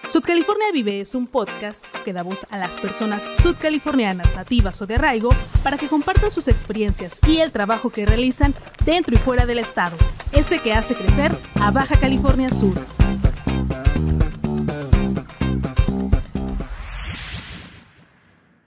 Sudcalifornia Vive es un podcast que da voz a las personas sudcalifornianas nativas o de arraigo para que compartan sus experiencias y el trabajo que realizan dentro y fuera del estado, ese que hace crecer a Baja California Sur.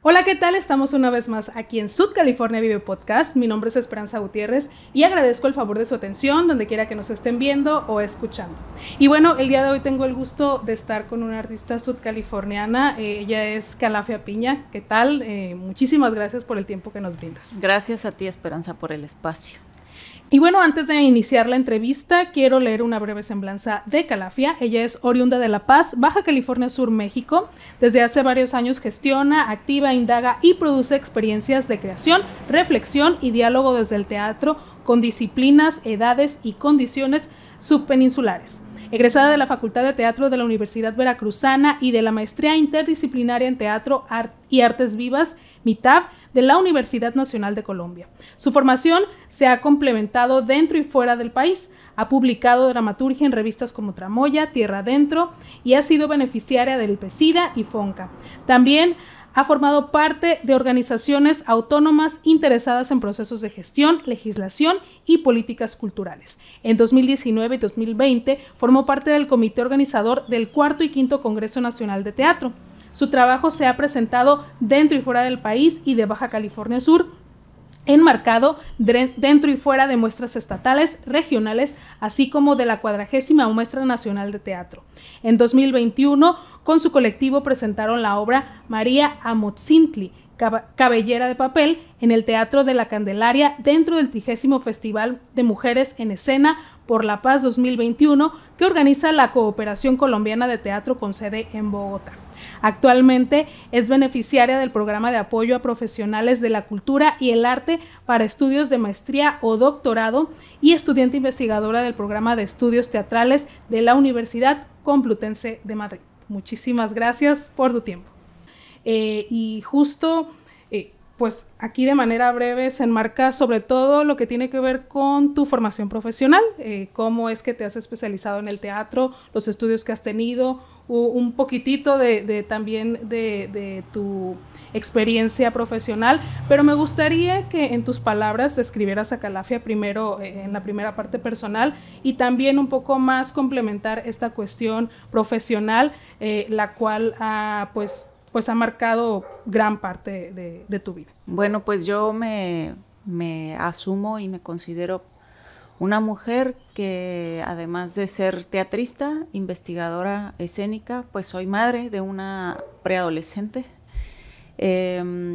Hola, ¿qué tal? Estamos una vez más aquí en Sudcalifornia Vive Podcast. Mi nombre es Esperanza Gutiérrez y agradezco el favor de su atención donde quiera que nos estén viendo o escuchando. Y bueno, el día de hoy tengo el gusto de estar con una artista sudcaliforniana. Ella es Calafia Piña. ¿Qué tal? Muchísimas gracias por el tiempo que nos brindas. Gracias a ti, Esperanza, por el espacio. Y bueno, antes de iniciar la entrevista, quiero leer una breve semblanza de Calafia. Ella es oriunda de La Paz, Baja California Sur, México. Desde hace varios años gestiona, activa, indaga y produce experiencias de creación, reflexión y diálogo desde el teatro con disciplinas, edades y condiciones subpeninsulares. Egresada de la Facultad de Teatro de la Universidad Veracruzana y de la Maestría Interdisciplinaria en Teatro y Artes Vivas, MITAV, de la Universidad Nacional de Colombia. Su formación se ha complementado dentro y fuera del país. Ha publicado dramaturgia en revistas como Tramoya, Tierra Adentro y ha sido beneficiaria del PESIDA y FONCA. También ha formado parte de organizaciones autónomas interesadas en procesos de gestión, legislación y políticas culturales. En 2019 y 2020 formó parte del comité organizador del cuarto y quinto Congreso Nacional de Teatro. Su trabajo se ha presentado dentro y fuera del país y de Baja California Sur, enmarcado dentro y fuera de muestras estatales, regionales, así como de la 40ª Muestra Nacional de Teatro. En 2021, con su colectivo presentaron la obra María Amotzintli, Cabellera de Papel, en el Teatro de la Candelaria dentro del 30º Festival de Mujeres en Escena por la Paz 2021 que organiza la Cooperación Colombiana de Teatro con sede en Bogotá. Actualmente es beneficiaria del programa de apoyo a profesionales de la cultura y el arte para estudios de maestría o doctorado y estudiante investigadora del programa de estudios teatrales de la Universidad Complutense de Madrid. Muchísimas gracias por tu tiempo. Y justo, pues aquí de manera breve se enmarca sobre todo lo que tiene que ver con tu formación profesional, cómo es que te has especializado en el teatro, los estudios que has tenido, un poquitito también de tu experiencia profesional, pero me gustaría que en tus palabras describieras a Calafia primero en la primera parte personal y también un poco más complementar esta cuestión profesional, la cual pues ha marcado gran parte de tu vida. Bueno, pues yo me asumo y me considero una mujer que, además de ser teatrista, investigadora escénica, pues soy madre de una preadolescente, yo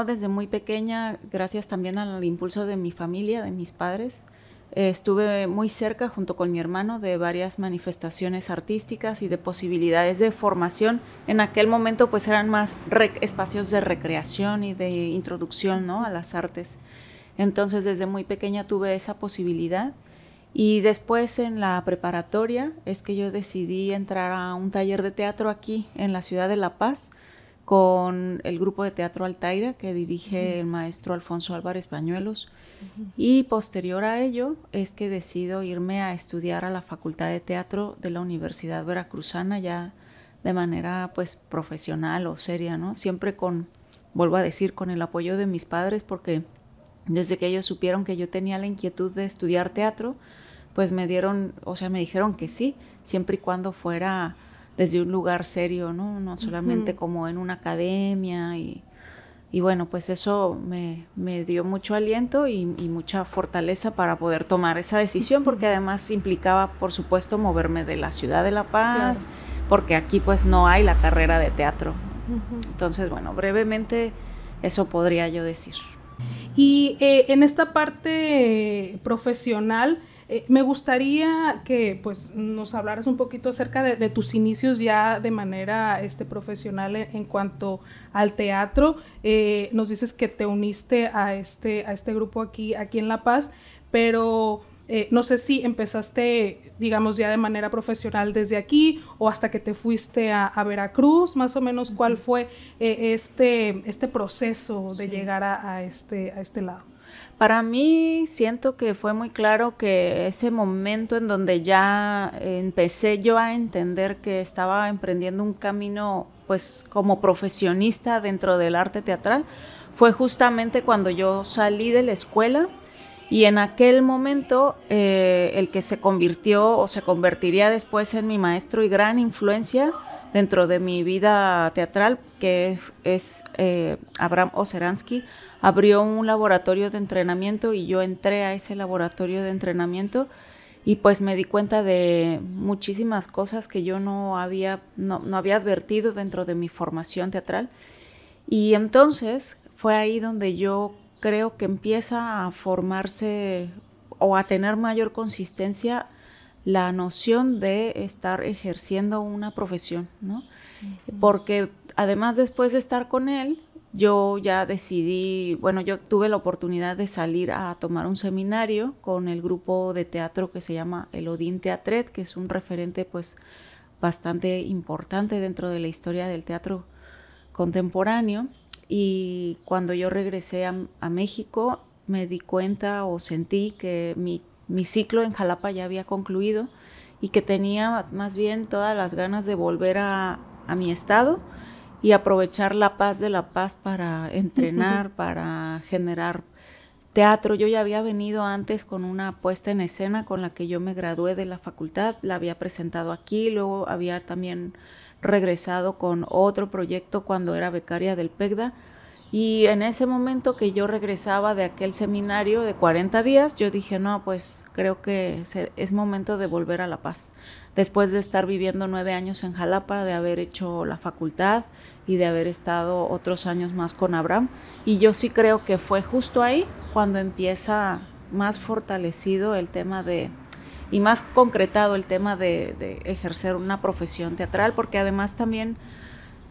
desde muy pequeña, gracias también al impulso de mi familia, de mis padres, estuve muy cerca junto con mi hermano de varias manifestaciones artísticas y de posibilidades de formación. En aquel momento pues eran más espacios de recreación y de introducción, ¿no?, a las artes. Entonces desde muy pequeña tuve esa posibilidad y después en la preparatoria es que yo decidí entrar a un taller de teatro aquí en la ciudad de La Paz con el grupo de teatro Altaira que dirige el maestro Alfonso Álvarez Bañuelos. Y posterior a ello es que decido irme a estudiar a la Facultad de Teatro de la Universidad Veracruzana ya de manera pues profesional o seria, ¿no? Siempre vuelvo a decir, con el apoyo de mis padres, porque desde que ellos supieron que yo tenía la inquietud de estudiar teatro, pues me dijeron que sí, siempre y cuando fuera desde un lugar serio, ¿no? No solamente como en una academia y bueno, pues eso me dio mucho aliento y mucha fortaleza para poder tomar esa decisión, porque además implicaba, por supuesto, moverme de la ciudad de La Paz, claro, porque aquí pues no hay la carrera de teatro. Entonces, bueno, brevemente eso podría yo decir. Y en esta parte profesional, me gustaría que pues nos hablaras un poquito acerca de tus inicios ya de manera profesional en cuanto al teatro. Nos dices que te uniste a este grupo aquí en La Paz, pero no sé si empezaste, digamos, ya de manera profesional desde aquí o hasta que te fuiste a Veracruz, más o menos, ¿cuál fue este proceso de llegar a este lado? Para mí siento que fue muy claro que ese momento en donde ya empecé yo a entender que estaba emprendiendo un camino pues como profesionista dentro del arte teatral, fue justamente cuando yo salí de la escuela y en aquel momento el que se convirtió o se convertiría después en mi maestro y gran influencia dentro de mi vida teatral, que es Abraham Oseransky, abrió un laboratorio de entrenamiento y yo entré a ese laboratorio de entrenamiento y pues me di cuenta de muchísimas cosas que yo no había advertido dentro de mi formación teatral. Y entonces fue ahí donde yo creo que empieza a formarse o a tener mayor consistencia la noción de estar ejerciendo una profesión, ¿no? Porque además después de estar con él, yo ya decidí, bueno, yo tuve la oportunidad de salir a tomar un seminario con el grupo de teatro que se llama el Odín Teatret, que es un referente pues bastante importante dentro de la historia del teatro contemporáneo. Y cuando yo regresé a México, me di cuenta o sentí que mi ciclo en Jalapa ya había concluido y que tenía más bien todas las ganas de volver a mi estado y aprovechar la paz de La Paz para entrenar, para generar teatro. Yo ya había venido antes con una puesta en escena con la que yo me gradué de la facultad, la había presentado aquí, luego había también regresado con otro proyecto cuando era becaria del PECDA. Y en ese momento que yo regresaba de aquel seminario de 40 días, yo dije, no, pues creo que es momento de volver a La Paz. Después de estar viviendo 9 años en Jalapa, de haber hecho la facultad y de haber estado otros años más con Abraham. Y yo sí creo que fue justo ahí cuando empieza más fortalecido el tema y más concretado el tema de ejercer una profesión teatral, porque además también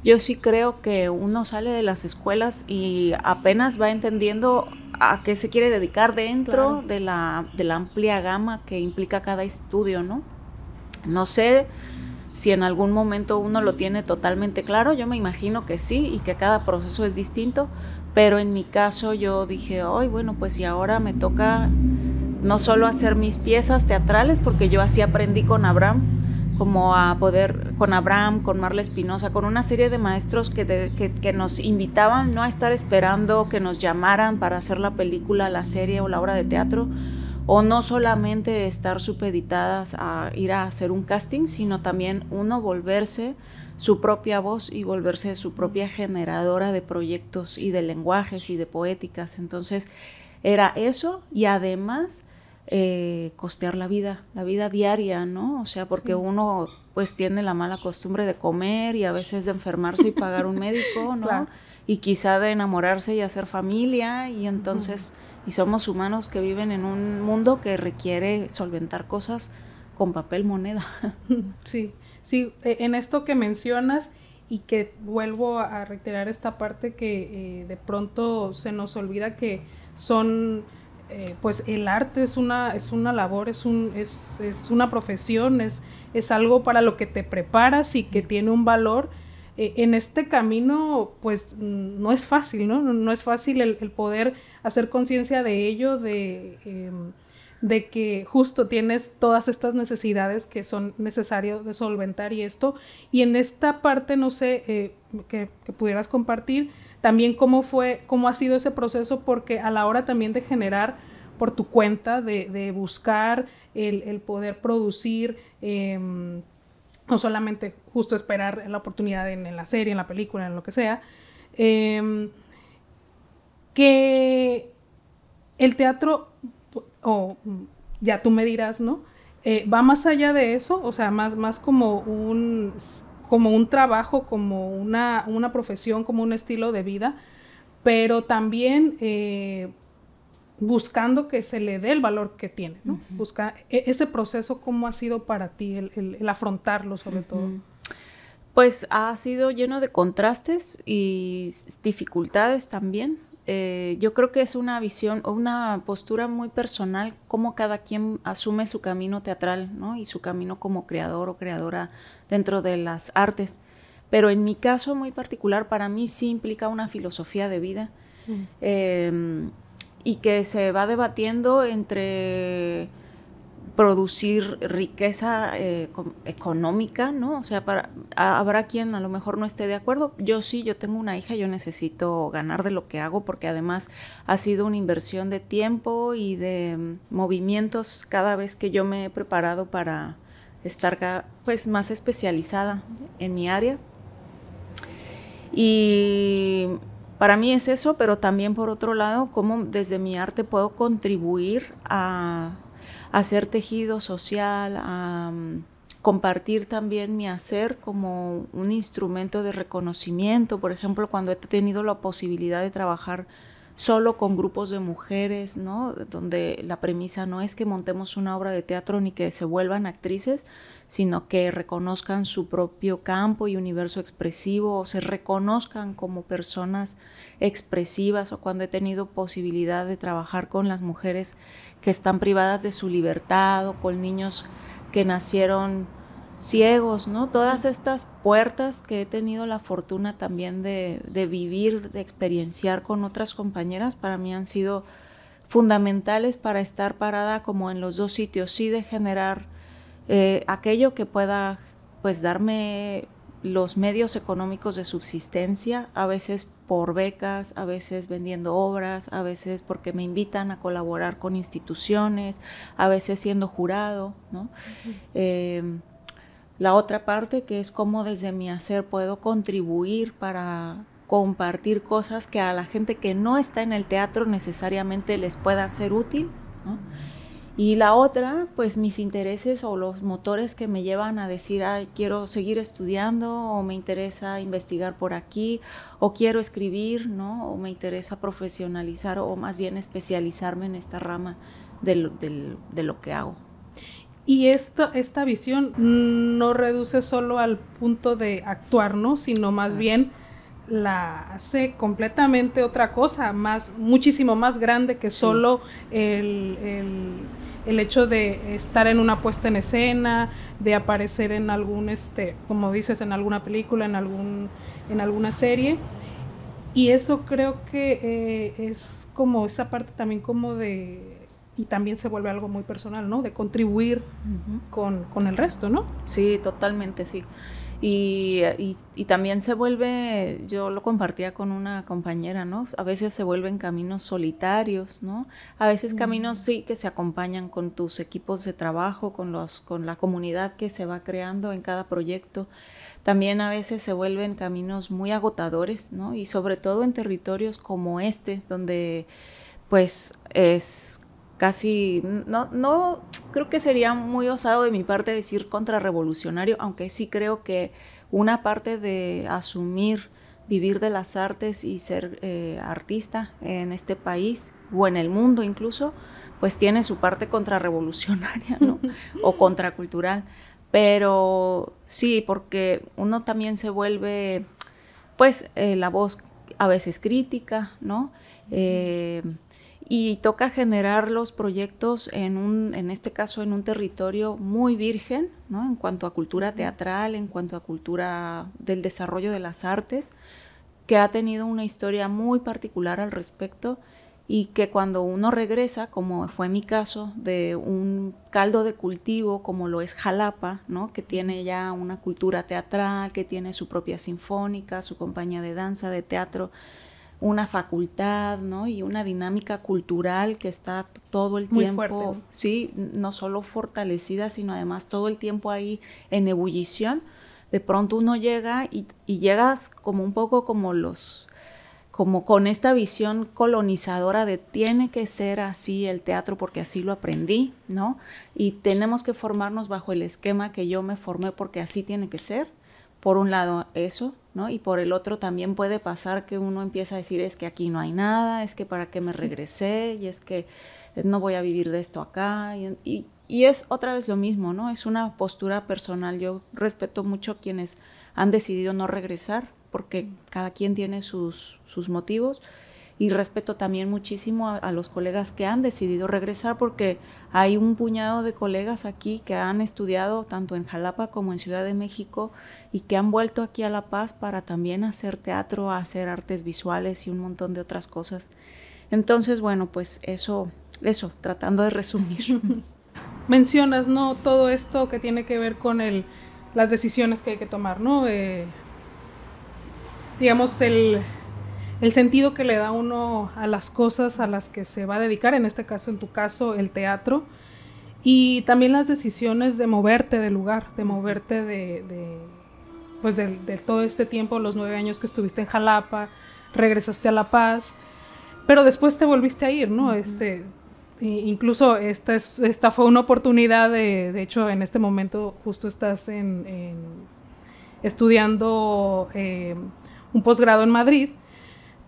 yo sí creo que uno sale de las escuelas y apenas va entendiendo a qué se quiere dedicar dentro de la amplia gama que implica cada estudio, ¿no? No sé si en algún momento uno lo tiene totalmente claro, yo me imagino que sí y que cada proceso es distinto, pero en mi caso yo dije, ay, bueno, pues y ahora me toca no solo hacer mis piezas teatrales, porque yo así aprendí con Abraham, como a poder, con Abraham, con Marla Espinosa, con una serie de maestros que nos invitaban no a estar esperando que nos llamaran para hacer la película, la serie o la obra de teatro, o no solamente estar supeditadas a ir a hacer un casting, sino también uno volverse su propia voz y volverse su propia generadora de proyectos y de lenguajes y de poéticas. Entonces era eso y además costear la vida diaria, ¿no? O sea, porque uno pues tiene la mala costumbre de comer y a veces de enfermarse y pagar un médico, ¿no? Claro. Y quizá de enamorarse y hacer familia y entonces, y somos humanos que viven en un mundo que requiere solventar cosas con papel moneda. Sí, en esto que mencionas y que vuelvo a reiterar esta parte que de pronto se nos olvida que son... pues el arte es una labor, es una profesión, es algo para lo que te preparas y que tiene un valor. En este camino pues no es fácil, ¿no? No es fácil el poder hacer conciencia de ello, de que justo tienes todas estas necesidades que son necesarias de solventar y esto. Y en esta parte, no sé, que pudieras compartir también cómo ha sido ese proceso, porque a la hora también de generar por tu cuenta, de buscar el poder producir, no solamente justo esperar la oportunidad en la serie, en la película, en lo que sea, que el teatro, ya tú me dirás, ¿no? Va más allá de eso, o sea, más como un trabajo, como una profesión, como un estilo de vida, pero también buscando que se le dé el valor que tiene, ¿no? Busca ese proceso, ¿cómo ha sido para ti el afrontarlo sobre todo? Pues ha sido lleno de contrastes y dificultades también. Yo creo que es una visión o una postura muy personal, cómo cada quien asume su camino teatral, ¿no? Y su camino como creador o creadora dentro de las artes. Pero en mi caso muy particular, para mí sí implica una filosofía de vida. y que se va debatiendo entre producir riqueza económica, ¿no? O sea, habrá quien a lo mejor no esté de acuerdo. Yo sí, yo tengo una hija, yo necesito ganar de lo que hago porque además ha sido una inversión de tiempo y de movimientos cada vez que yo me he preparado para estar pues más especializada en mi área. Y para mí es eso, pero también por otro lado, cómo desde mi arte puedo contribuir a hacer tejido social, a compartir también mi hacer como un instrumento de reconocimiento. Por ejemplo, cuando he tenido la posibilidad de trabajar solo con grupos de mujeres, ¿no? Donde la premisa no es que montemos una obra de teatro ni que se vuelvan actrices, sino que reconozcan su propio campo y universo expresivo, o se reconozcan como personas expresivas, o cuando he tenido posibilidad de trabajar con las mujeres que están privadas de su libertad, o con niños que nacieron ciegos, ¿no? Todas estas puertas que he tenido la fortuna también de vivir, de experienciar con otras compañeras, para mí han sido fundamentales para estar parada como en los dos sitios, sí, de generar aquello que pueda pues darme los medios económicos de subsistencia, a veces por becas, a veces vendiendo obras, a veces porque me invitan a colaborar con instituciones, a veces siendo jurado, ¿no? La otra parte que es cómo desde mi hacer puedo contribuir para compartir cosas que a la gente que no está en el teatro necesariamente les pueda ser útil, ¿no? Y la otra, pues mis intereses o los motores que me llevan a decir, ay, quiero seguir estudiando, o me interesa investigar por aquí, o quiero escribir, ¿no? O me interesa profesionalizar, o más bien especializarme en esta rama de lo que hago. Y esta visión no reduce solo al punto de actuar, ¿no? Sino más bien la hace completamente otra cosa, muchísimo más grande que solo el hecho de estar en una puesta en escena, de aparecer en algún, como dices, en alguna película, en alguna serie. Y eso creo que es como esa parte también como de... Y también se vuelve algo muy personal, ¿no? De contribuir con el resto, ¿no? Sí, totalmente, sí. Y también se vuelve, yo lo compartía con una compañera, ¿no? A veces se vuelven caminos solitarios, ¿no? A veces caminos sí que se acompañan con tus equipos de trabajo, con la comunidad que se va creando en cada proyecto. También a veces se vuelven caminos muy agotadores, ¿no? Y sobre todo en territorios como donde pues es casi, no creo que sería muy osado de mi parte decir contrarrevolucionario, aunque sí creo que una parte de asumir, vivir de las artes y ser artista en este país o en el mundo incluso, pues tiene su parte contrarrevolucionaria, ¿no? O contracultural, pero sí, porque uno también se vuelve, pues, la voz a veces crítica, ¿no? Y toca generar los proyectos en este caso en un territorio muy virgen, ¿no? En cuanto a cultura teatral, en cuanto a cultura del desarrollo de las artes, que ha tenido una historia muy particular al respecto, y que cuando uno regresa, como fue mi caso, de un caldo de cultivo como lo es Jalapa, ¿no? Que tiene ya una cultura teatral, que tiene su propia sinfónica, su compañía de danza, de teatro, una facultad, ¿no? Y una dinámica cultural que está todo el tiempo, muy fuerte. Sí, no solo fortalecida, sino además todo el tiempo ahí en ebullición. De pronto uno llega y llegas como un poco como con esta visión colonizadora de tiene que ser así el teatro porque así lo aprendí, ¿no? Y tenemos que formarnos bajo el esquema que yo me formé porque así tiene que ser. Por un lado eso, ¿no? Y por el otro también puede pasar que uno empieza a decir es que aquí no hay nada, es que para qué me regresé, y es que no voy a vivir de esto acá, y es otra vez lo mismo, ¿no? Es una postura personal. Yo respeto mucho quienes han decidido no regresar, porque cada quien tiene sus motivos, y respeto también muchísimo a los colegas que han decidido regresar, porque hay un puñado de colegas aquí que han estudiado tanto en Jalapa como en Ciudad de México y que han vuelto aquí a La Paz para también hacer teatro, hacer artes visuales y un montón de otras cosas. Entonces, bueno, pues eso, tratando de resumir. Mencionas, ¿no? Todo esto que tiene que ver con las decisiones que hay que tomar, ¿no? Digamos, el sentido que le da uno a las cosas a las que se va a dedicar, en este caso, en tu caso, el teatro, y también las decisiones de moverte del lugar, de moverte pues de todo este tiempo, los 9 años que estuviste en Jalapa, regresaste a La Paz, pero después te volviste a ir, ¿no? Incluso esta fue una oportunidad de hecho, en este momento justo estás estudiando un posgrado en Madrid,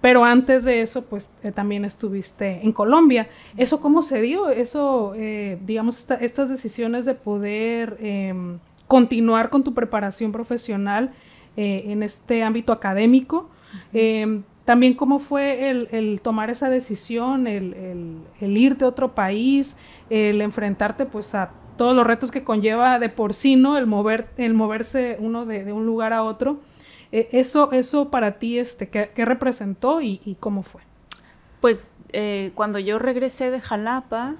pero antes de eso, pues también estuviste en Colombia. ¿Eso cómo se dio? Eso, digamos, estas decisiones de poder continuar con tu preparación profesional en este ámbito académico, también cómo fue el tomar esa decisión, el irte a otro país, el enfrentarte pues a todos los retos que conlleva de por sí, ¿no? El moverse uno de un lugar a otro. Eso para ti, ¿qué representó y cómo fue? Pues cuando yo regresé de Jalapa,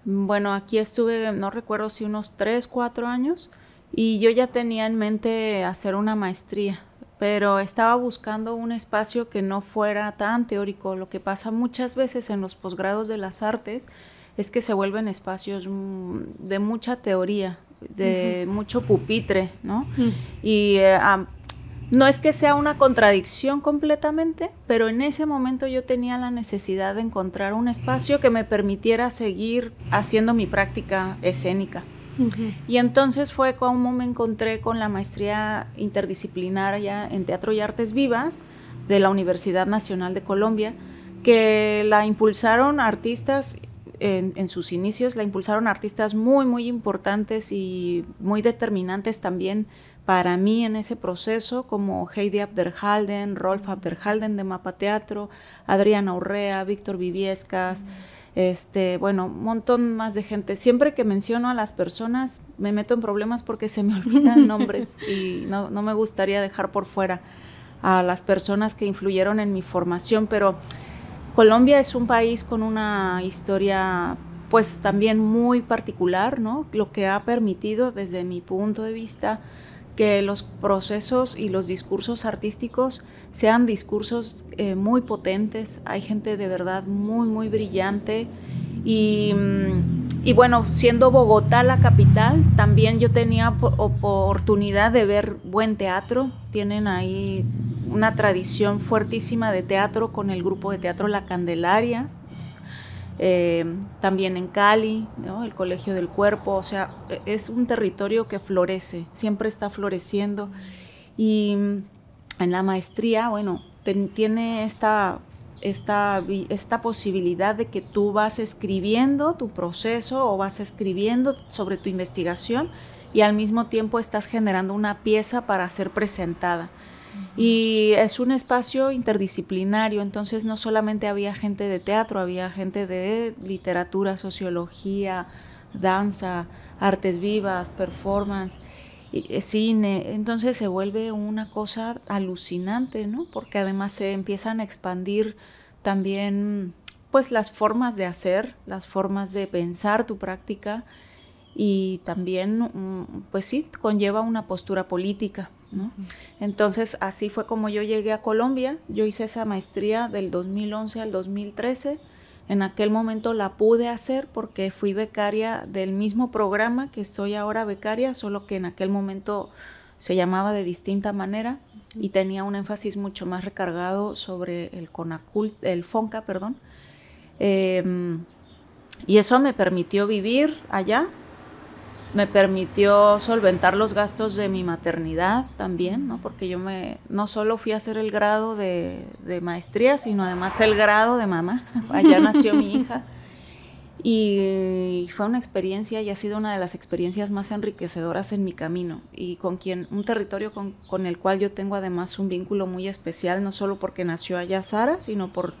bueno, aquí estuve, no recuerdo si unos 3, 4 años, y yo ya tenía en mente hacer una maestría, pero estaba buscando un espacio que no fuera tan teórico. Lo que pasa muchas veces en los posgrados de las artes es que se vuelven espacios de mucha teoría, de mucho pupitre, ¿no? Y no es que sea una contradicción completamente, pero en ese momento yo tenía la necesidad de encontrar un espacio que me permitiera seguir haciendo mi práctica escénica. Y entonces fue como me encontré con la maestría interdisciplinaria en Teatro y Artes Vivas de la Universidad Nacional de Colombia, que la impulsaron artistas, en sus inicios la impulsaron artistas muy, muy importantes y muy determinantes también para mí en ese proceso, como Heidi Abderhalden, Rolf Abderhalden de Mapa Teatro, Adriana Urrea, Víctor Viviescas, bueno, un montón más de gente. Siempre que menciono a las personas me meto en problemas porque se me olvidan nombres y no me gustaría dejar por fuera a las personas que influyeron en mi formación, pero Colombia es un país con una historia pues también muy particular, ¿no? Lo que ha permitido desde mi punto de vista que los procesos y los discursos artísticos sean discursos muy potentes. Hay gente de verdad muy, muy brillante y bueno, siendo Bogotá la capital, también yo tenía oportunidad de ver buen teatro. Tienen ahí una tradición fuertísima de teatro con el grupo de teatro La Candelaria. También en Cali, ¿no? El Colegio del Cuerpo, o sea, es un territorio que florece, siempre está floreciendo. Y en la maestría, bueno, tiene esta posibilidad de que tú vas escribiendo tu proceso o vas escribiendo sobre tu investigación y al mismo tiempo estás generando una pieza para ser presentada. Y es un espacio interdisciplinario, entonces no solamente había gente de teatro, había gente de literatura, sociología, danza, artes vivas, performance, cine. Entonces se vuelve una cosa alucinante, ¿no? Porque además se empiezan a expandir también pues las formas de hacer, las formas de pensar tu práctica y también pues sí, conlleva una postura política, ¿no? Entonces así fue como yo llegué a Colombia. Yo hice esa maestría del 2011 al 2013. En aquel momento la pude hacer porque fui becaria del mismo programa que soy ahora becaria, solo que en aquel momento se llamaba de distinta manera y tenía un énfasis mucho más recargado sobre el FONCA, perdón. Y eso me permitió vivir allá. Me permitió solventar los gastos de mi maternidad también, ¿no? Porque yo no solo fui a hacer el grado de maestría, sino además el grado de mamá. Allá nació mi hija. Y fue una experiencia y ha sido una de las experiencias más enriquecedoras en mi camino. Y un territorio con el cual yo tengo además un vínculo muy especial, no solo porque nació allá Sara, sino por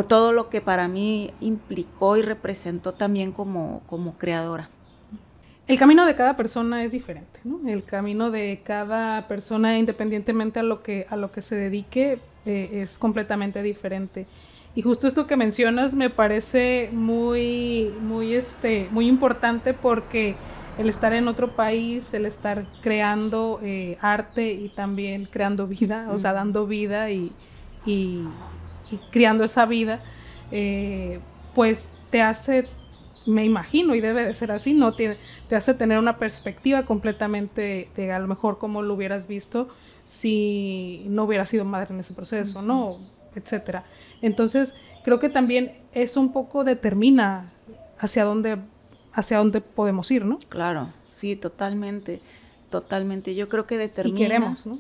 todo lo que para mí implicó y representó también como creadora. El camino de cada persona es diferente, ¿no? El camino de cada persona, independientemente a lo que se dedique, es completamente diferente. Y justo esto que mencionas me parece muy importante, porque el estar en otro país, el estar creando arte y también creando vida, o sea, dando vida y criando esa vida, pues te hace, me imagino, y debe de ser así, ¿no? Te hace tener una perspectiva completamente de a lo mejor cómo lo hubieras visto si no hubieras sido madre en ese proceso, ¿no? Etcétera. Entonces, creo que también eso un poco determina hacia dónde podemos ir, ¿no? Claro, sí, totalmente, totalmente. Yo creo que determina. Y queremos, ¿no?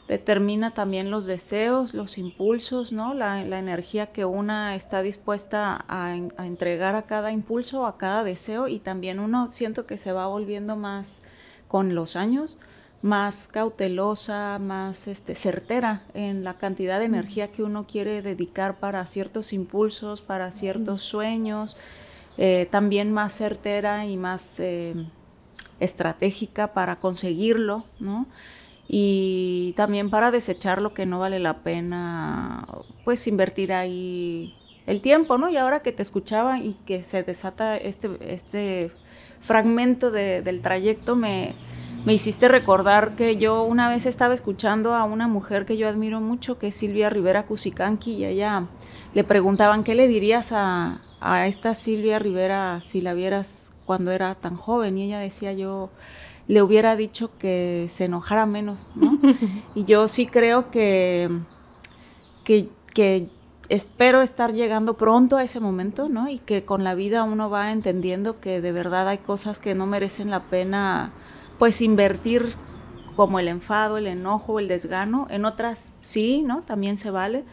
Determina también los deseos, los impulsos, ¿no? La energía que una está dispuesta a entregar a cada impulso, a cada deseo, y también uno siento que se va volviendo más, con los años, más cautelosa, más certera en la cantidad de energía que uno quiere dedicar para ciertos impulsos, para ciertos sueños, también más certera y más estratégica para conseguirlo, ¿no? Y también para desechar lo que no vale la pena, pues invertir ahí el tiempo, ¿no? Y ahora que te escuchaba y que se desata este fragmento del trayecto, me hiciste recordar que yo una vez estaba escuchando a una mujer que yo admiro mucho, que es Silvia Rivera Cusicanqui, y a ella le preguntaban, ¿qué le dirías a esta Silvia Rivera si la vieras cuando era tan joven? Y ella decía, yo le hubiera dicho que se enojara menos, ¿no? Y yo sí creo que espero estar llegando pronto a ese momento, ¿no? Y que con la vida uno va entendiendo que de verdad hay cosas que no merecen la pena, pues, invertir, como el enfado, el enojo, el desgano. En otras sí, ¿no? También se vale,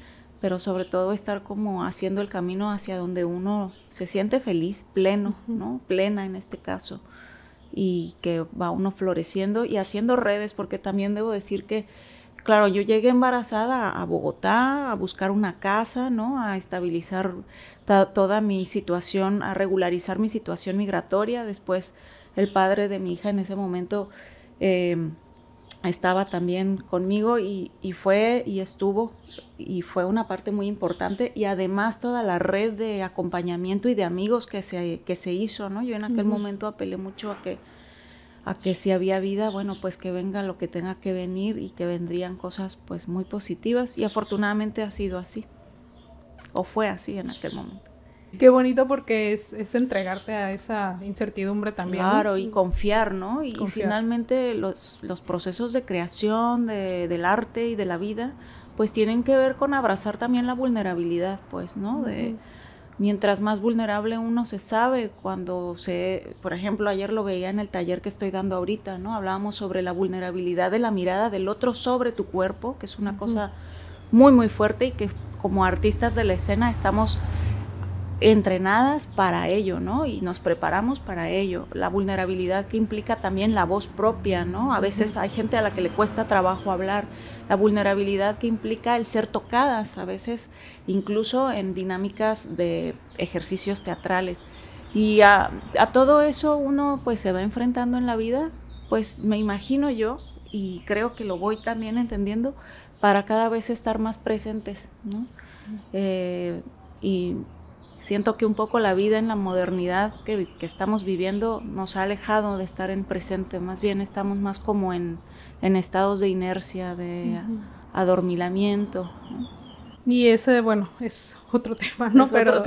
pero sobre todo estar como haciendo el camino hacia donde uno se siente feliz, pleno, ¿no? Plena en este caso. Y que va uno floreciendo y haciendo redes, porque también debo decir que, claro, yo llegué embarazada a Bogotá a buscar una casa, ¿no? A estabilizar toda mi situación, a regularizar mi situación migratoria. Después el padre de mi hija en ese momento estaba también conmigo y fue y estuvo y fue una parte muy importante, y además toda la red de acompañamiento y de amigos que se hizo, ¿no? Yo en aquel momento apelé mucho a que si había vida, bueno, pues que venga lo que tenga que venir, y que vendrían cosas pues muy positivas, y afortunadamente ha sido así, o fue así en aquel momento. Qué bonito, porque es entregarte a esa incertidumbre también. Claro, ¿no? Y confiar, ¿no? Y finalmente los procesos de creación del arte y de la vida, pues tienen que ver con abrazar también la vulnerabilidad, pues, ¿no? Mientras más vulnerable uno se sabe, por ejemplo, ayer lo veía en el taller que estoy dando ahorita, ¿no? Hablábamos sobre la vulnerabilidad de la mirada del otro sobre tu cuerpo, que es una cosa muy, muy fuerte, y que como artistas de la escena estamos entrenadas para ello, ¿no? Y nos preparamos para ello. La vulnerabilidad que implica también la voz propia, ¿no? A veces hay gente a la que le cuesta trabajo hablar. La vulnerabilidad que implica el ser tocadas, a veces incluso en dinámicas de ejercicios teatrales. Y a todo eso uno pues se va enfrentando en la vida, pues me imagino yo, y creo que lo voy también entendiendo, para cada vez estar más presentes, ¿no? Y siento que un poco la vida en la modernidad que estamos viviendo nos ha alejado de estar en presente, más bien estamos más como en estados de inercia, de adormilamiento, ¿no? Y ese, bueno, es otro tema, ¿no? Pero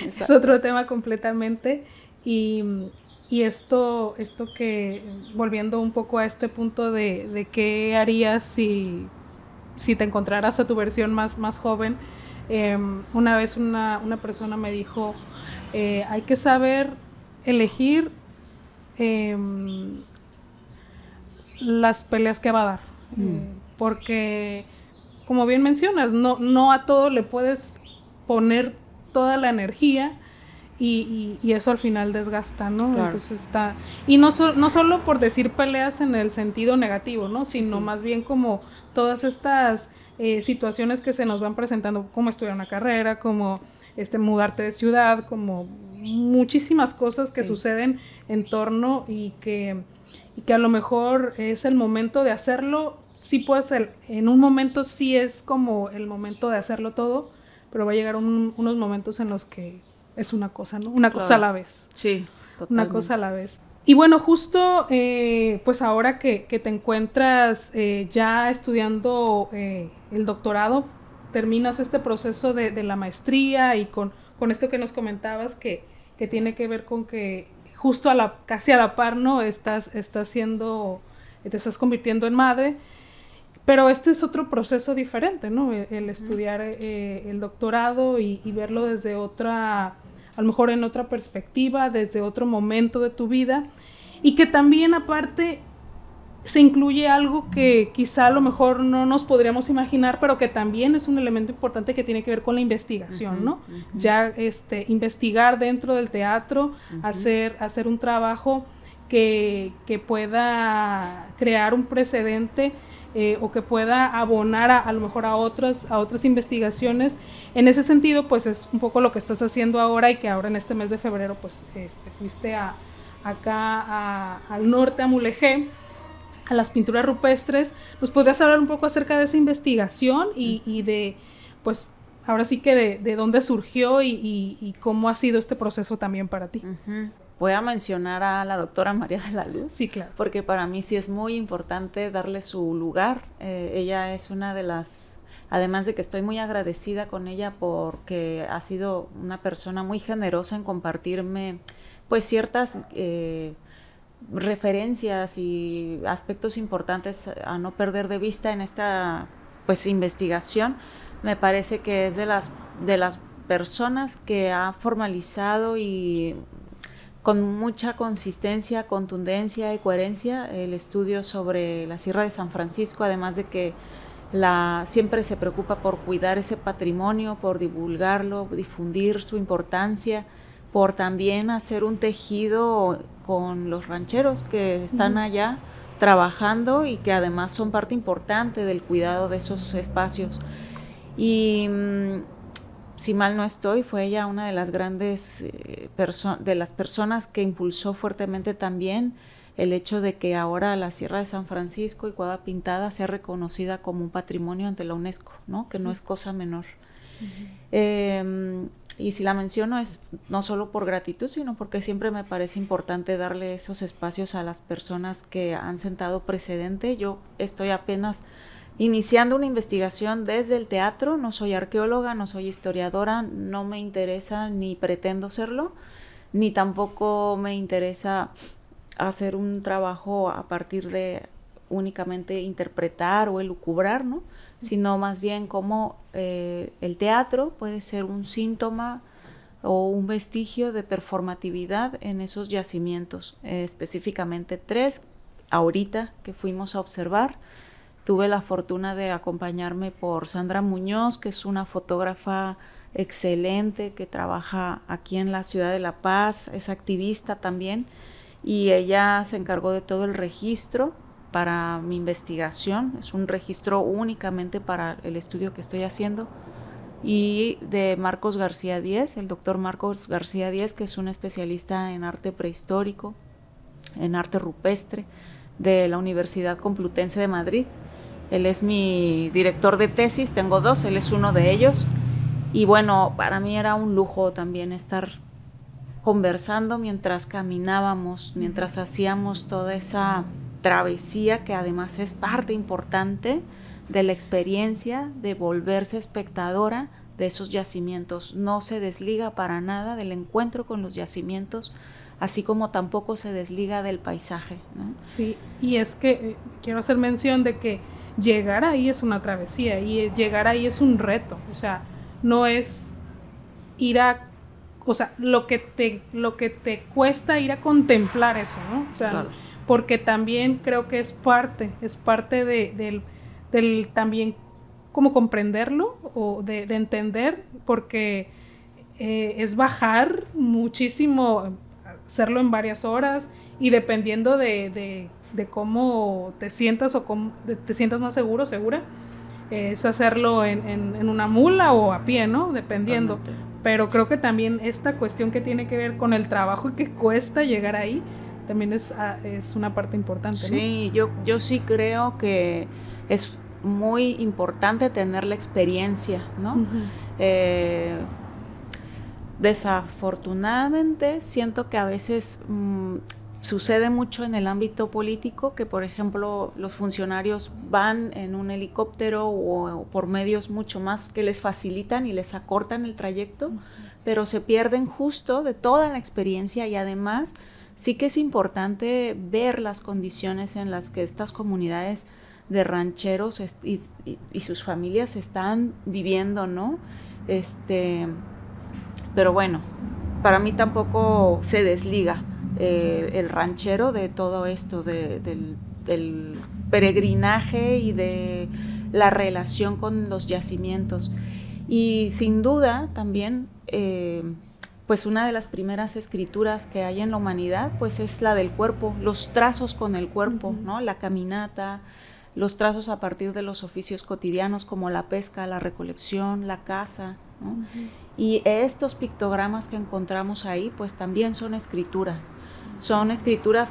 es otro tema completamente. Y esto que, volviendo un poco a este punto de qué harías si te encontraras a tu versión más joven. Una vez una persona me dijo, hay que saber elegir las peleas que va a dar, porque como bien mencionas, no a todo le puedes poner toda la energía, y eso al final desgasta, ¿no? Claro. Entonces y no solo por decir peleas en el sentido negativo, ¿no? Sino más bien como todas estas situaciones que se nos van presentando, como estudiar una carrera, como mudarte de ciudad, como muchísimas cosas que suceden en torno, y que a lo mejor es el momento de hacerlo. Sí, pues en un momento sí es como el momento de hacerlo todo, pero va a llegar unos momentos en los que es una cosa, ¿no? Una cosa a la vez. Sí, totalmente. Una cosa a la vez. Y bueno, justo pues ahora que te encuentras ya estudiando el doctorado, terminas este proceso de la maestría y con esto que nos comentabas que tiene que ver con que justo casi a la par, ¿no? te estás convirtiendo en madre, pero este es otro proceso diferente, ¿no? El estudiar el doctorado y verlo desde otra, a lo mejor en otra perspectiva, desde otro momento de tu vida, y que también aparte se incluye algo que quizá a lo mejor no nos podríamos imaginar, pero que también es un elemento importante que tiene que ver con la investigación, ¿no? Ya investigar dentro del teatro, hacer un trabajo que pueda crear un precedente o que pueda abonar a lo mejor a otras investigaciones. En ese sentido, pues es un poco lo que estás haciendo ahora, y que ahora en este mes de febrero pues fuiste acá al norte, a Mulegé, a las pinturas rupestres. ¿Nos podrías hablar un poco acerca de esa investigación y de, pues, ahora sí que de dónde surgió y cómo ha sido este proceso también para ti? Voy a mencionar a la doctora María de la Luz. Sí, claro. Porque para mí sí es muy importante darle su lugar. Ella es una de las, además de que estoy muy agradecida con ella porque ha sido una persona muy generosa en compartirme pues ciertas referencias y aspectos importantes a no perder de vista en esta pues investigación. Me parece que es de las personas que ha formalizado y con mucha consistencia, contundencia y coherencia el estudio sobre la Sierra de San Francisco, además de que siempre se preocupa por cuidar ese patrimonio, por divulgarlo, difundir su importancia, por también hacer un tejido con los rancheros que están allá trabajando y que además son parte importante del cuidado de esos espacios. Y si mal no estoy, fue ella una de las grandes de las personas que impulsó fuertemente también el hecho de que ahora la Sierra de San Francisco y Cueva Pintada sea reconocida como un patrimonio ante la UNESCO, ¿no? Que no es cosa menor. Y si la menciono es no solo por gratitud, sino porque siempre me parece importante darle esos espacios a las personas que han sentado precedente. Yo estoy apenas iniciando una investigación desde el teatro, no soy arqueóloga, no soy historiadora, no me interesa ni pretendo serlo, ni tampoco me interesa hacer un trabajo a partir de únicamente interpretar o elucubrar, ¿no? Sino más bien cómo el teatro puede ser un síntoma o un vestigio de performatividad en esos yacimientos, específicamente 3, ahorita que fuimos a observar. Tuve la fortuna de acompañarme por Sandra Muñoz, que es una fotógrafa excelente que trabaja aquí en la ciudad de La Paz, es activista también, y ella se encargó de todo el registro para mi investigación. Es un registro únicamente para el estudio que estoy haciendo, y de Marcos García Díez, el doctor Marcos García Díez, que es un especialista en arte prehistórico, en arte rupestre, de la Universidad Complutense de Madrid. Él es mi director de tesis, tengo 2, él es uno de ellos, y bueno, para mí era un lujo también estar conversando mientras caminábamos, mientras hacíamos toda esa travesía que además es parte importante de la experiencia de volverse espectadora de esos yacimientos. No se desliga para nada del encuentro con los yacimientos, así como tampoco se desliga del paisaje, ¿no? Sí, y es que quiero hacer mención de que llegar ahí es una travesía y llegar ahí es un reto, o sea, no es ir a, o sea, lo que te cuesta ir a contemplar eso, ¿no? O sea, claro, porque también creo que es parte del también como comprenderlo o de entender, porque es bajar muchísimo, hacerlo en varias horas, y dependiendo de cómo te sientas o cómo te sientas más seguro, segura, es hacerlo en una mula o a pie, ¿no? Dependiendo. Totalmente. Pero creo que también esta cuestión que tiene que ver con el trabajo que cuesta llegar ahí, también es una parte importante, ¿no? Sí, yo sí creo que es muy importante tener la experiencia, ¿no? Desafortunadamente siento que a veces sucede mucho en el ámbito político, que por ejemplo los funcionarios van en un helicóptero o por medios mucho más que les facilitan y les acortan el trayecto, pero se pierden justo de toda la experiencia, y además sí que es importante ver las condiciones en las que estas comunidades de rancheros y sus familias están viviendo, ¿no? Pero bueno, para mí tampoco se desliga el ranchero de todo esto, del peregrinaje y de la relación con los yacimientos. Y sin duda también, pues una de las primeras escrituras que hay en la humanidad, pues es la del cuerpo, los trazos con el cuerpo, ¿no? La caminata, los trazos a partir de los oficios cotidianos como la pesca, la recolección, la caza, ¿no? Y estos pictogramas que encontramos ahí, pues también son escrituras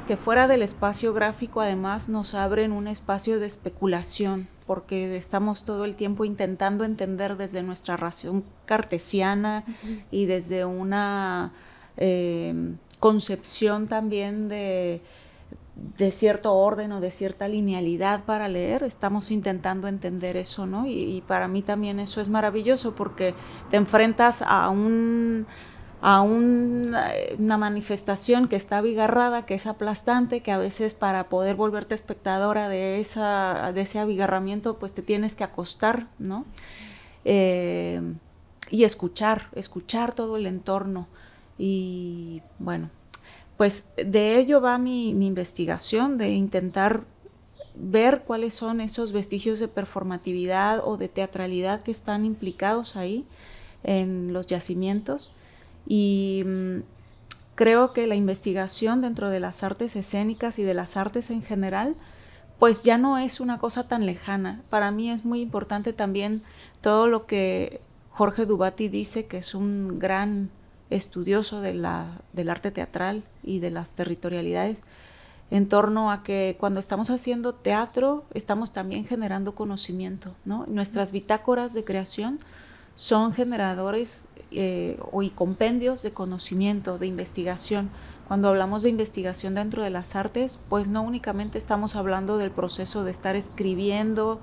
que fuera del espacio gráfico además nos abren un espacio de especulación, porque estamos todo el tiempo intentando entender desde nuestra razón cartesiana y desde una concepción también de cierto orden o de cierta linealidad para leer. Estamos intentando entender eso, ¿no? Y para mí también eso es maravilloso, porque te enfrentas a una manifestación que está abigarrada, que es aplastante, que a veces para poder volverte espectadora de ese abigarramiento, pues te tienes que acostar, ¿no? Y escuchar todo el entorno. Y bueno, pues de ello va mi investigación, de intentar ver cuáles son esos vestigios de performatividad o de teatralidad que están implicados ahí en los yacimientos. Y creo que la investigación dentro de las artes escénicas y de las artes en general, pues ya no es una cosa tan lejana. Para mí es muy importante también todo lo que Jorge Dubati dice, que es un gran estudioso del arte teatral y de las territorialidades, en torno a que cuando estamos haciendo teatro estamos también generando conocimiento, ¿no? Nuestras bitácoras de creación son generadores y compendios de conocimiento, de investigación. Cuando hablamos de investigación dentro de las artes, pues no únicamente estamos hablando del proceso de estar escribiendo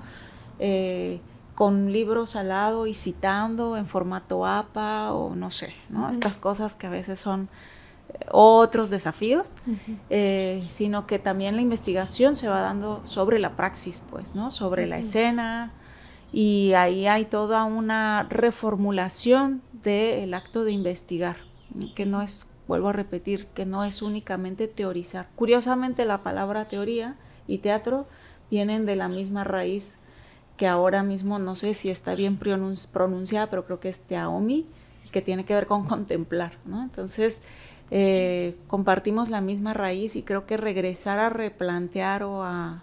con libros al lado y citando en formato APA o no sé, ¿no? Estas cosas que a veces son otros desafíos, sino que también la investigación se va dando sobre la praxis, pues, ¿no? Sobre la escena, y ahí hay toda una reformulación del acto de investigar, que no es, vuelvo a repetir, que no es únicamente teorizar. Curiosamente, la palabra teoría y teatro vienen de la misma raíz, que ahora mismo no sé si está bien pronunciada, pero creo que es teaomi, que tiene que ver con contemplar, ¿no? Entonces, compartimos la misma raíz, y creo que regresar a replantear o a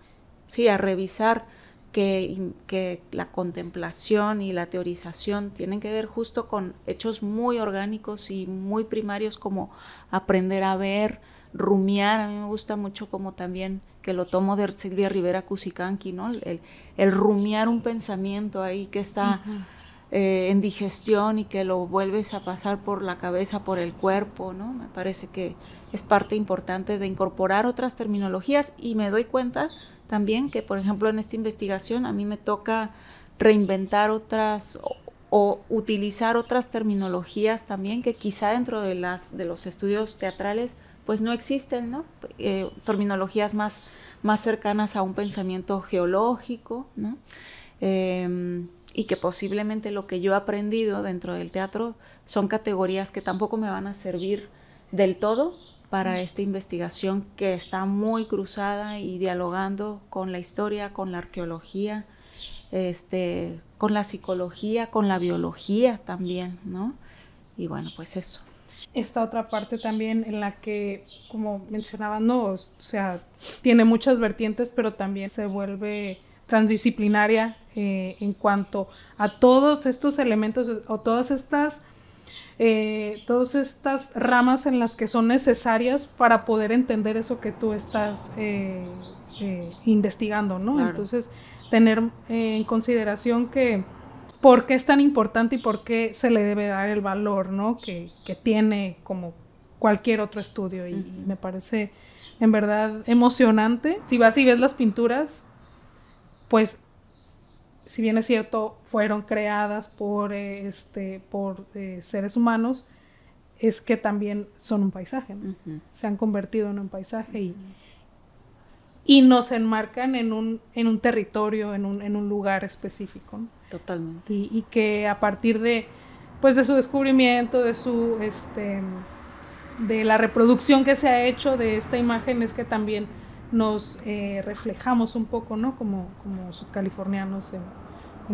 revisar que la contemplación y la teorización tienen que ver justo con hechos muy orgánicos y muy primarios, como aprender a ver, rumiar. A mí me gusta mucho, como también que lo tomo de Silvia Rivera Cusicanqui, ¿no? El rumiar un pensamiento ahí que está en digestión y que lo vuelves a pasar por la cabeza, por el cuerpo, ¿no? Me parece que es parte importante de incorporar otras terminologías, y me doy cuenta también que, por ejemplo, en esta investigación a mí me toca reinventar otras o utilizar otras terminologías también que quizá dentro de los estudios teatrales pues no existen, ¿no? Terminologías más cercanas a un pensamiento geológico, ¿no? Y que posiblemente lo que yo he aprendido dentro del teatro son categorías que tampoco me van a servir del todo para esta investigación, que está muy cruzada y dialogando con la historia, con la arqueología, con la psicología, con la biología también, ¿no? Y bueno, pues eso. Esta otra parte también en la que, como mencionaba, no, o sea, tiene muchas vertientes, pero también se vuelve transdisciplinaria en cuanto a todos estos elementos o todas estas ramas en las que son necesarias para poder entender eso que tú estás investigando, ¿no? Claro. Entonces, tener en consideración que por qué es tan importante y por qué se le debe dar el valor, ¿no? que tiene como cualquier otro estudio, y me parece en verdad emocionante. Si vas y ves las pinturas, pues si bien es cierto fueron creadas por seres humanos, es que también son un paisaje, ¿no? Se han convertido en un paisaje y nos enmarcan en un territorio, en un lugar específico, ¿no? Totalmente. Y que a partir de su descubrimiento, de la reproducción que se ha hecho de esta imagen, es que también nos reflejamos un poco, ¿no? Como sudcalifornianos en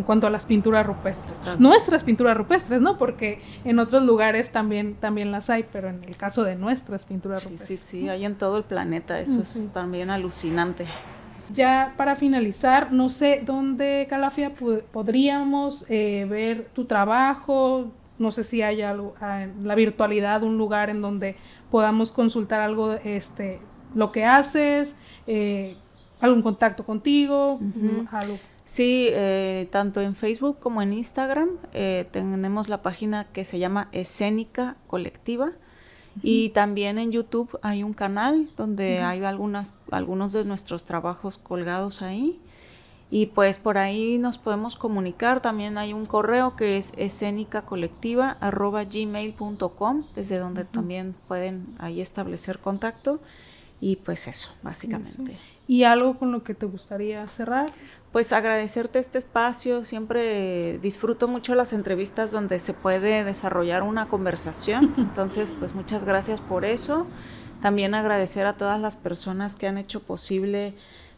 cuanto a las pinturas rupestres. Claro. Nuestras pinturas rupestres, ¿no? Porque en otros lugares también las hay, pero en el caso de nuestras pinturas rupestres. Sí, hay en todo el planeta, eso es también alucinante. Ya para finalizar, no sé dónde, Calafia, podríamos ver tu trabajo. No sé si hay algo en la virtualidad, un lugar en donde podamos consultar algo, lo que haces, algún contacto contigo, algo. Sí, tanto en Facebook como en Instagram tenemos la página que se llama Escénica Colectiva, y también en YouTube hay un canal donde hay algunos de nuestros trabajos colgados ahí, y pues por ahí nos podemos comunicar. También hay un correo que es escenicacolectiva@gmail.com, desde donde también pueden ahí establecer contacto, y pues eso, básicamente. Eso. ¿Y algo con lo que te gustaría cerrar? Pues agradecerte este espacio. Siempre disfruto mucho las entrevistas donde se puede desarrollar una conversación, entonces pues muchas gracias por eso. También agradecer a todas las personas que han hecho posible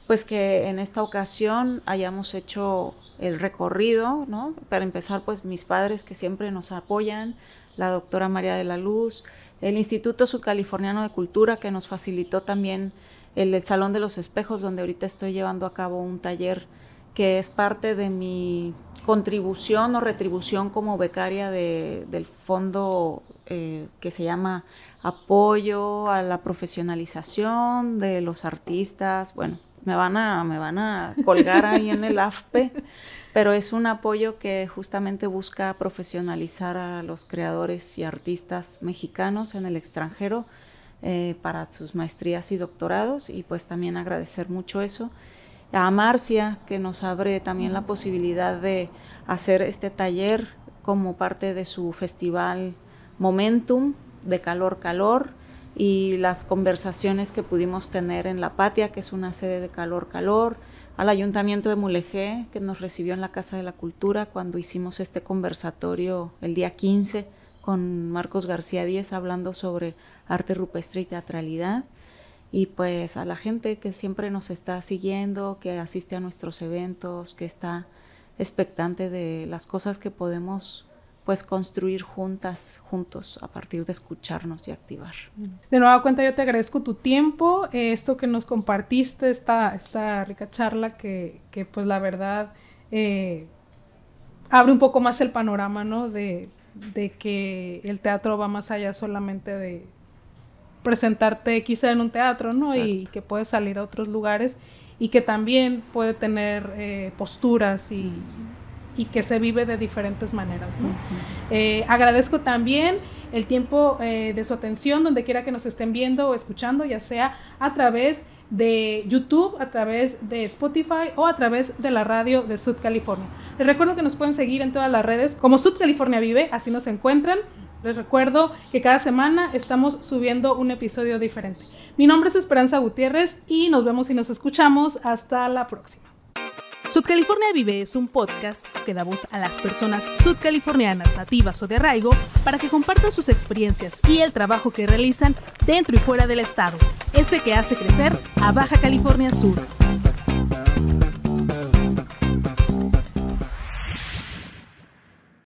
pues que en esta ocasión hayamos hecho el recorrido, ¿no? Para empezar, pues mis padres que siempre nos apoyan, la doctora María de la Luz, el Instituto Sudcaliforniano de Cultura, que nos facilitó también el Salón de los Espejos, donde ahorita estoy llevando a cabo un taller que es parte de mi contribución o retribución como becaria del fondo que se llama Apoyo a la Profesionalización de los Artistas. Bueno, me van a colgar ahí en el AFPE, pero es un apoyo que justamente busca profesionalizar a los creadores y artistas mexicanos en el extranjero para sus maestrías y doctorados, y pues también agradecer mucho eso. A Marcia, que nos abre también la posibilidad de hacer este taller como parte de su festival Momentum de Calor, y las conversaciones que pudimos tener en La Patria, que es una sede de Calor, al Ayuntamiento de Mulegé, que nos recibió en la Casa de la Cultura cuando hicimos este conversatorio el día 15 con Marcos García Díez hablando sobre arte rupestre y teatralidad. Y pues a la gente que siempre nos está siguiendo, que asiste a nuestros eventos, que está expectante de las cosas que podemos pues construir juntos a partir de escucharnos y activar. De nueva cuenta yo te agradezco tu tiempo, esto que nos compartiste, esta rica charla que pues la verdad abre un poco más el panorama, ¿no? De que el teatro va más allá solamente de presentarte quizá en un teatro, ¿no? Exacto. Y que puedes salir a otros lugares y que también puede tener posturas y que se vive de diferentes maneras, ¿no? Agradezco también el tiempo de su atención, donde quiera que nos estén viendo o escuchando, ya sea a través de YouTube, a través de Spotify o a través de la radio de Sud California. Les recuerdo que nos pueden seguir en todas las redes como Sud California Vive, así nos encuentran. Les recuerdo que cada semana estamos subiendo un episodio diferente. Mi nombre es Esperanza Gutiérrez y nos vemos y nos escuchamos hasta la próxima. Sud California Vive es un podcast que da voz a las personas sudcalifornianas nativas o de arraigo para que compartan sus experiencias y el trabajo que realizan dentro y fuera del estado, ese que hace crecer a Baja California Sur.